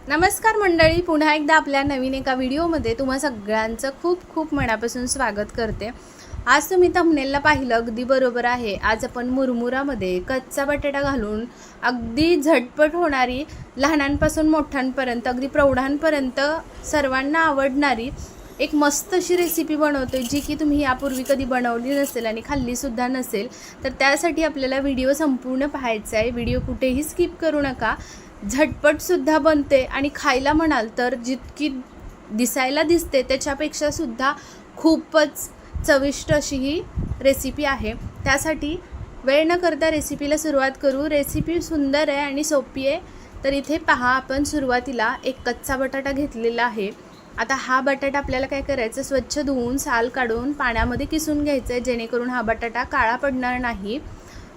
नमस्कार मंडळी, पुन्हा एकदा आपल्या नवीन एका व्हिडिओमध्ये तुम्हा सगळ्यांचं खूप खूप मनापासून स्वागत करते। आज तुम्ही थंबनेलला पाहिलं अगदी बरोबर आहे। आज आपण मुरमुरामध्ये कच्चा बटाटा घालून अगदी झटपट होणारी, लहानांपासून मोठ्यांपर्यंत अगदी प्रौढांपर्यंत सर्वांना आवडणारी एक मस्त अशी रेसिपी बनवतोय, जी की तुम्ही यापूर्वी कधी बनवली नसेल आणि खाल्लीसुद्धा नसेल। तर त्यासाठी आपल्याला व्हिडिओ संपूर्ण पाहायचा आहे। व्हिडिओ कुठेही स्किप करू नका। झटपटसुद्धा बनते आणि खायला म्हणाल तर जितकी दिसायला दिसते त्याच्यापेक्षा सुद्धा खूपच चविष्ट अशी ही रेसिपी आहे। त्यासाठी वेळ न करता रेसिपीला सुरुवात करू। रेसिपी सुंदर आहे आणि सोपी आहे। तर इथे पहा, आपण सुरुवातीला एक कच्चा बटाटा घेतलेला आहे। आता हा बटाटा आपल्याला काय करायचं, स्वच्छ धुवून साल काढून पाण्यामध्ये किसून घ्यायचं आहे, जेणेकरून हा बटाटा काळा पडणार नाही।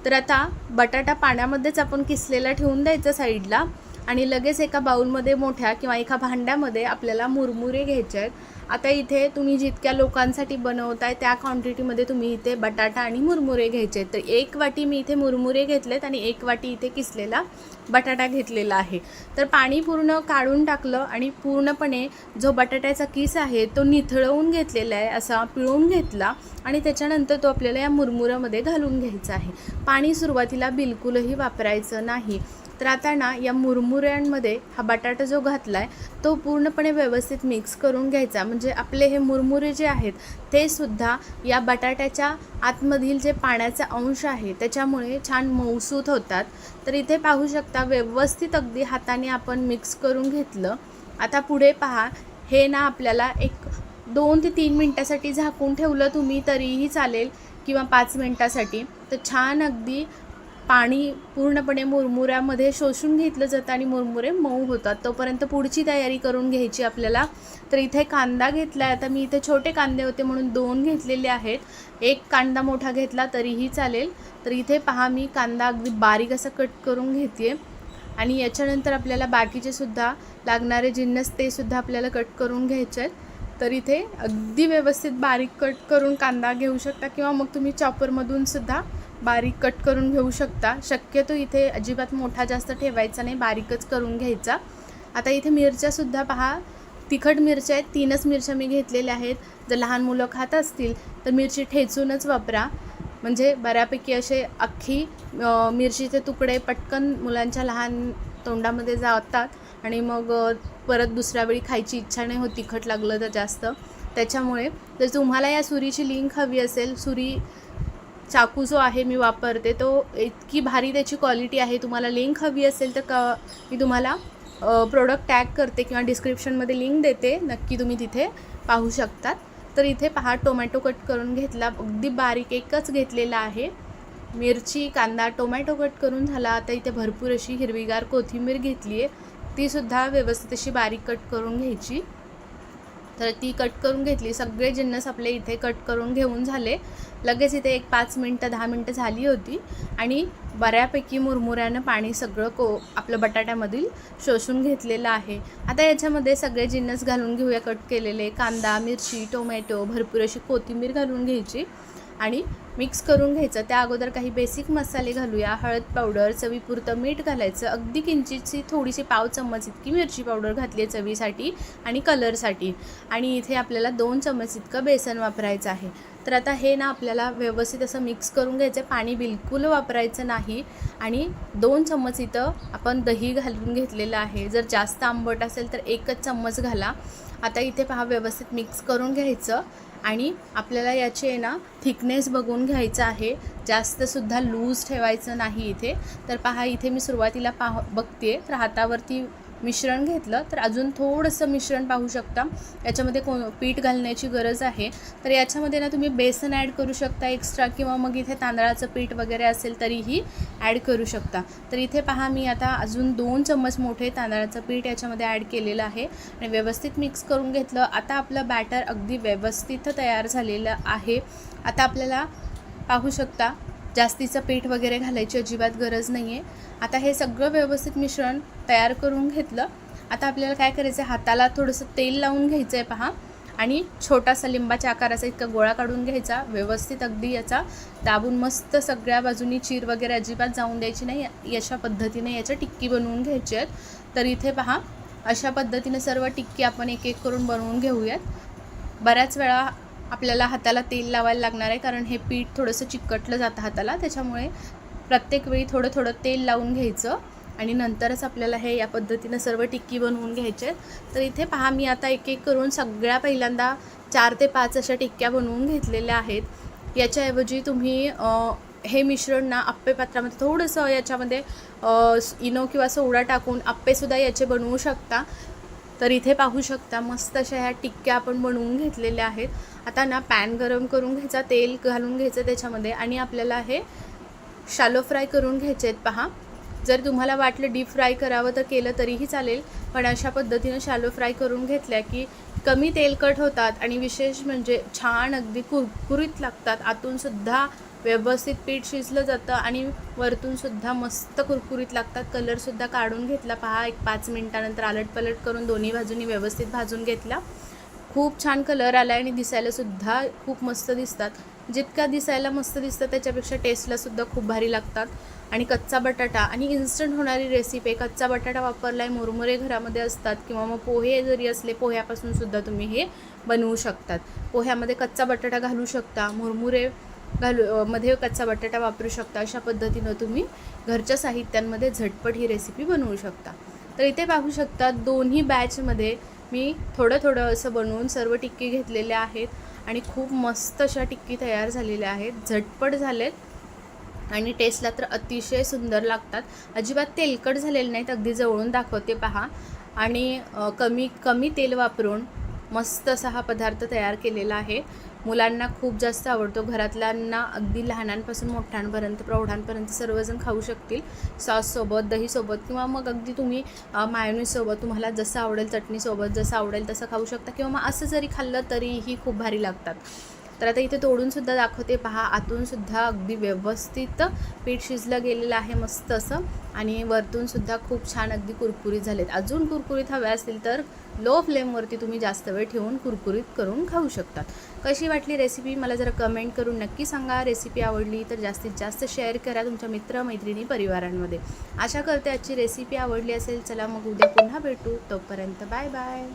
तर आता बटाटा पाण्यामध्येच आपण किसलेला ठेवून द्यायचा साईडला आणि लगेच एका बाउलमध्ये मोठ्या किंवा एका भांड्यामध्ये आपल्याला मुरमुरे घ्यायचे आहेत। आता इथे तुम्ही जितक्या लोकांसाठी बनवताय त्या क्वांटिटीमध्ये तुम्ही इथे बटाटा आणि मुरमुरे घ्यायचे आहेत। तर एक वाटी मी इथे मुरमुरे घेतलेत आणि एक वाटी इथे किसलेला बटाटा घेतलेला आहे। तर पाणी पूर्ण काढून टाकलं आणि पूर्णपणे जो बटाट्याचा किस आहे तो निथळवून घेतलेला आहे, असा पिळून घेतला आणि त्याच्यानंतर तो आपल्याला या मुरमुऱ्यामध्ये घालून घ्यायचा आहे। पाणी सुरुवातीला बिलकुलही वापरायचं नाही। तर आता ना या मुरमुऱ्यांमध्ये हा बटाटा जो घातला आहे तो पूर्णपणे व्यवस्थित मिक्स करून घ्यायचा, म्हणजे आपले हे मुरमुरे जे आहेत ते सुद्धा या बटाट्याच्या आतमधील जे पाण्याचा अंश आहे त्याच्यामुळे छान मऊसूत होतात। तर इथे पाहू शकता, व्यवस्थित अगदी हाताने आपण मिक्स करून घेतलं। आता पुढे पहा, हे ना आपल्याला एक 2 ते 3 मिनटासाठी झाकून ठेवलं तुम्ही तरीही चालेल, किंवा 5 मिनटासाठी। तर छान अगदी पाणी पूर्णपणे मुरमुऱ्यामध्ये शोषून घेतलं जातं आणि मुरमुरे मऊ होतात। तोपर्यंत पुढची तयारी करून घ्यायची आपल्याला। तर इथे कांदा घेतला आहे। आता मी इथे छोटे कांदे होते म्हणून 2 घेतलेले आहेत। एक कांदा मोठा घेतला तरीही चालेल। तर इथे पहा, मी कांदा अगदी बारीक असा कट करून घेते आणि याच्यानंतर आपल्याला बाकीचे सुद्धा लागणारे जिन्नस ते सुद्धा आपल्याला कट करून घ्यायचे आहेत। तर इथे अगदी व्यवस्थित बारीक कट करून कांदा घेऊ शकता, किंवा मग तुम्ही चॉपरमधून सुद्धा बारीक कट करून घेऊ शकता। शक्यतो इथे अजिबात मोठा जास्त ठेवायचा नाही, बारीकच करून घ्यायचा। आता इथे मिरच्यासुद्धा पहा, तिखट मिरच्या आहेत, 3च मिरच्या मी घेतलेल्या आहेत। जर लहान मुलं खात असतील तर मिरची ठेचूनच वापरा, म्हणजे बऱ्यापैकी असे अख्खी मिरचीचे तुकडे पटकन मुलांच्या लहान तोंडामध्ये जातात आणि मग परत दुसऱ्या वेळी खायची इच्छा नाही होत तिखट लागलं तर जास्त। त्याच्यामुळे जर तुम्हाला या सुरीची लिंक हवी असेल, सुरी चाकू जो आहे मी वापरते तो इतकी भारी त्याची क्वालिटी आहे, तुम्हाला लिंक हवी असेल तर मी तुम्हाला प्रोडक्ट टॅग करते किंवा डिस्क्रिप्शनमध्ये लिंक देते, नक्की तुम्ही तिथे पाहू शकतात। तर इथे पहा, टोमॅटो कट करून घेतला, अगदी बारीक एकच घेतलेला आहे। मिरची, कांदा, टोमॅटो कट करून झाला। आता इथे भरपूर अशी हिरवीगार कोथिंबीर घेतली आहे, तीसुद्धा व्यवस्थित अशी बारीक कट करून घ्यायची। तर ती कट करून घेतली। सगळे जिन्नस आपले इथे कट करून घेऊन झाले। लगेच इथे एक 5 मिनटं 10 मिनटं झाली होती आणि बऱ्यापैकी मुरमुऱ्यानं पाणी सगळं आपलं बटाट्यामधील शोषून घेतलेलं आहे। आता याच्यामध्ये सगळे जिन्नस घालून घेऊया, कट केलेले कांदा, मिरची, टोमॅटो, भरपूर अशी कोथिंबीर घालून घ्यायची आणि मिक्स करून घ्यायचं। त्या अगोदर काही बेसिक मसाले घालूया। हळद पावडर, चवीपुरतं मीठ घालायचं, अगदी किंचितची थोडीशी पाव चम्मच इतकी मिरची पावडर घातली आहे चवीसाठी आणि कलरसाठी, आणि इथे आपल्याला 2 चम्मच इतकं बेसन वापरायचं आहे। तर आता हे ना आपल्याला व्यवस्थित असं मिक्स करून घ्यायचं, पाणी बिलकुल वापरायचं नाही। आणि 2 चम्मच इथं आपण दही घालून घेतलेलं आहे, जर जास्त आंबट असेल तर 1च चम्मच घाला। आता इथे पहा, व्यवस्थित मिक्स करून घ्यायचं आणि आपल्याला याचे ना थिकनेस बघून घ्यायचं आहे, जास्तसुद्धा लूज ठेवायचं नाही इथे। तर पहा, इथे मी सुरुवातीला बघते तर हातावरती मिश्रण घेतलं, तर अजून थोडंसं मिश्रण पाहू शकता, याच्यामध्ये पीठ घालण्याची गरज आहे। तर याच्यामध्ये ना तुम्ही बेसन ॲड करू शकता एक्स्ट्रा, किंवा मग इथे तांदळाचं पीठ वगैरे असेल तरीही ॲड करू शकता। तर इथे पहा, मी आता अजून 2 चम्मच मोठे तांदळाचं पीठ याच्यामध्ये ॲड केलेलं आहे आणि व्यवस्थित मिक्स करून घेतलं। आता आपलं बॅटर अगदी व्यवस्थित तयार झालेलं आहे। आता आपल्याला पाहू शकता, जास्तीचं पीठ वगैरे घालायची अजिबात गरज नाही आहे। आता हे सगळं व्यवस्थित मिश्रण तयार करून घेतलं। आता आपल्याला काय करायचं आहे, हाताला थोडंसं तेल लावून घ्यायचं आहे पहा, आणि छोटासा लिंबाच्या आकाराचा इतका गोळा काढून घ्यायचा। व्यवस्थित अगदी याचा दाबून मस्त सगळ्या बाजूनी चीर वगैरे अजिबात जाऊन द्यायची नाही, अशा पद्धतीने याच्या टिक्की बनवून घ्यायची आहेत। तर इथे पहा, अशा पद्धतीने सर्व टिक्की आपण एक एक करून बनवून घेऊयात. बऱ्याच वेळा आपल्याला हाताला तेल लावायला लागणार आहे, कारण हे पीठ थोडंसं चिकटलं जातं हाताला, त्याच्यामुळे प्रत्येक वेळी थोडं थोडं तेल लावून घ्यायचं आणि नंतरच आपल्याला हे या पद्धतीनं सर्व टिक्की बनवून घ्यायचे. तर इथे पहा, मी आता एक एक करून सगळ्या पहिल्यांदा 4 ते 5 अशा टिक्क्या बनवून घेतलेल्या आहेत. याच्याऐवजी तुम्ही हे मिश्रण ना आप्पे पात्रामध्ये थोडंसं याच्यामध्ये इनो किंवा सोडा टाकून आप्पेसुद्धा याचे बनवू शकता. तर इथे पाहू शकता मस्त अशा ह्या टिक्क्या आपण बनवून घेतलेल्या आहेत. आता ना पॅन गरम करून घ्यायचा, तेल घालून घ्यायचं त्याच्यामध्ये आणि आपल्याला हे शॅलो फ्राय करून घ्यायचे आहेत. पहा, जर तुम्हाला वाटलं डीप फ्राय करावं तर केलं तरीही चालेल, पण अशा पद्धतीनं शॅलो फ्राय करून घेतल्या की कमी तेलकट होतात आणि विशेष म्हणजे छान अगदी कुरकुरीत लागतात. आतूनसुद्धा व्यवस्थित पीठ शिजलं जातं आणि वरतूनसुद्धा मस्त कुरकुरीत लागतात. कलरसुद्धा काढून घेतला पहा, एक 5 मिनटानंतर आलटपलट करून दोन्ही बाजूनी व्यवस्थित भाजून घेतला. खूप छान कलर आला आणि दिसायलासुद्धा खूप मस्त दिसतात. जितका दिसायला मस्त दिसतं त्याच्यापेक्षा टेस्टलासुद्धा खूप भारी लागतात. आणि कच्चा बटाटा आणि इन्स्टंट होणारी रेसिपी, कच्चा बटाटा वापरला आहे, मुरमुरे घरामध्ये असतात किंवा मग पोहे जरी असले पोह्यापासूनसुद्धा तुम्ही हे बनवू शकतात. पोह्यामध्ये कच्चा बटाटा घालू शकता, मुरमुरे मध्ये कच्चा बटाटा वापरू शकता. अशा पद्धतीनं तुम्ही घरच्या साहित्यांमध्ये झटपट ही रेसिपी बनवू शकता. तर इथे पाहू शकता दोन्ही बॅचमध्ये मी थोडं थोडं असं बनवून सर्व टिक्की घेतलेल्या आहेत आणि खूप मस्त अशा टिक्की तयार झालेल्या आहेत. झटपट झालेत आणि टेस्टला तर अतिशय सुंदर लागतात. अजिबात तेलकट झालेले नाहीत. अगदी जवळून दाखवते पहा. आणि कमी तेल वापरून मस्त असा हा पदार्थ तयार केलेला आहे. मुलांना खूप जास्त आवडतो. घरातल्यांना अगदी लहानांपासून मोठ्यांपर्यंत प्रौढांपर्यंत सर्वजण खाऊ शकतील. सॉससोबत, दहीसोबत किंवा मग अगदी तुम्ही मायोनीजसोबत, तुम्हाला जसं आवडेल चटणीसोबत जसं आवडेल तसं खाऊ शकता किंवा मग असं जरी खाल्लं तरीही खूप भारी लागतात. तर आता इथे तोडूनसुद्धा दाखवते पहा. आतूनसुद्धा अगदी व्यवस्थित पीठ शिजलं गेलेलं आहे मस्त असं आणि वरतूनसुद्धा खूप छान अगदी कुरकुरीत झालेत. अजून कुरकुरीत हवे असतील तर लो फ्लेमवरती तुम्ही जास्त वेळ ठेवून कुरकुरीत करून खाऊ शकतात. कशी वाटली रेसिपी मला जरा कमेंट करून नक्की सांगा. रेसिपी आवडली तर जास्तीत जास्त शेअर करा तुमच्या मित्रमैत्रिणी परिवारांमध्ये. आशा करते आजची रेसिपी आवडली असेल. चला मग उद्या पुन्हा भेटू. तोपर्यंत बाय बाय.